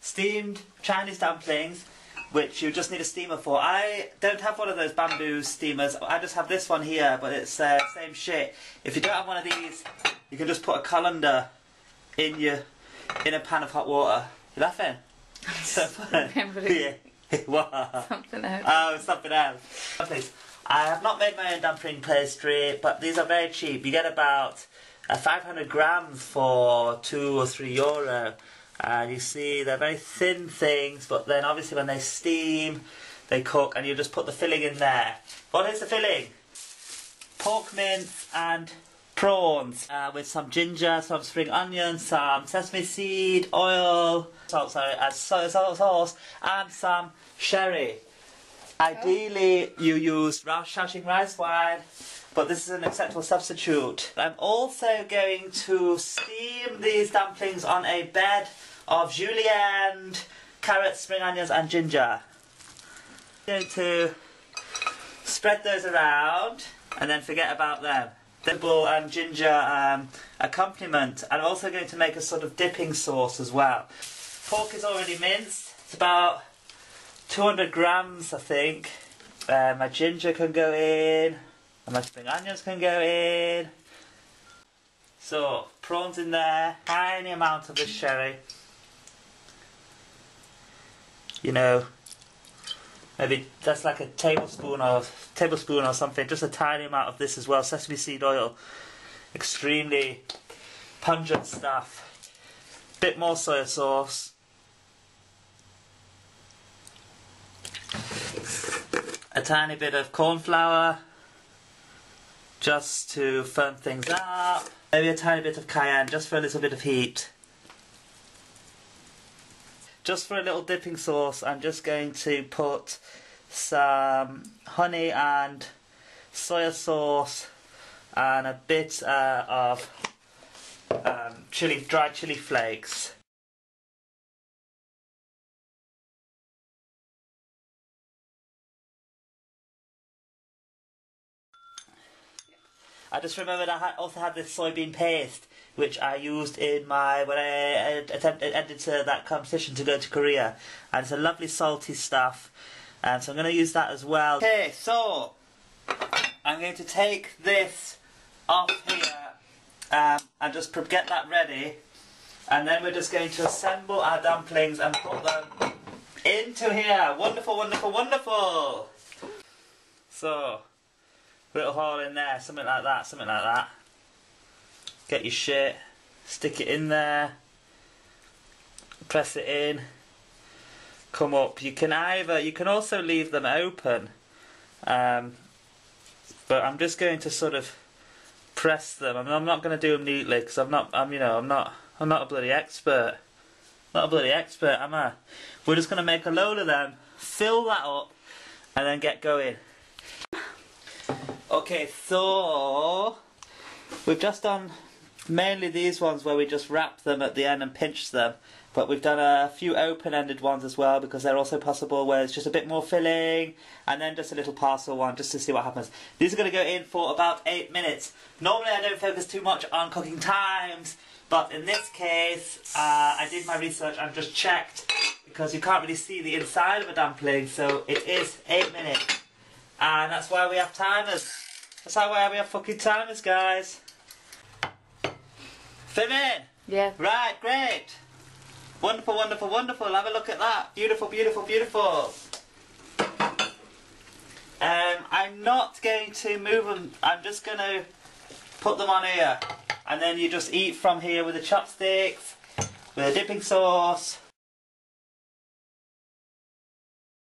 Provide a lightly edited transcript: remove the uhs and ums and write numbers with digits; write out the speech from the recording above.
steamed Chinese dumplings, which you just need a steamer for. I don't have one of those bamboo steamers. I just have this one here, but it's same shit. If you don't have one of these, you can just put a colander in a pan of hot water. You laughing? Remembering What? something else. Oh, something else. Dumplings. I have not made my own dumpling pastry, but these are very cheap. You get about 500 grams for €2 or €3. And you see, they're very thin things, but then obviously when they steam, they cook, and you just put the filling in there. What is the filling? Pork mince and prawns, with some ginger, some spring onion, some sesame seed, oil, soy sauce, and some sherry. Ideally, you use Shaoxing rice wine, but this is an acceptable substitute. I'm also going to steam these dumplings on a bed of julienne, carrots, spring onions, and ginger. I'm going to spread those around and then forget about them. Vegetable and ginger accompaniment. And I'm also going to make a sort of dipping sauce as well. Pork is already minced. It's about 200 grams, I think. My ginger can go in, and my spring onions can go in. So, prawns in there, tiny amount of this sherry. You know, maybe that's like a tablespoon or something. Just a tiny amount of this as well. Sesame seed oil, extremely pungent stuff. Bit more soy sauce. A tiny bit of corn flour, just to firm things up. Maybe a tiny bit of cayenne, just for a little bit of heat. Just for a little dipping sauce, I'm just going to put some honey and soy sauce and a bit of dried chili flakes. I just remembered I also had this soybean paste, which I used in when I entered that competition to go to Korea, and it's a lovely salty stuff, and so I'm going to use that as well. Okay, so I'm going to take this off here and just get that ready, and then we're just going to assemble our dumplings and put them into here. Wonderful, wonderful, wonderful! So, little hole in there, something like that, something like that. Get your shit, stick it in there, press it in, come up. You can also leave them open, but I'm just going to sort of press them. I'm not going to do them neatly because I'm not a bloody expert. Not a bloody expert, am I? We're just going to make a load of them, fill that up, and then get going. Okay, so we've just done mainly these ones where we just wrap them at the end and pinch them, but we've done a few open-ended ones as well, because they're also possible where it's just a bit more filling, and then just a little parcel one just to see what happens. These are going to go in for about 8 minutes. Normally I don't focus too much on cooking times, but in this case I did my research and just checked, because you can't really see the inside of a dumpling, so it is 8 minutes. And that's why we have timers. That's why we have fucking timers, guys. Filming? Yeah. Right, great. Wonderful, wonderful, wonderful. Have a look at that. Beautiful, beautiful, beautiful. I'm not going to move them. I'm just going to put them on here. And then you just eat from here with the chopsticks, with a dipping sauce.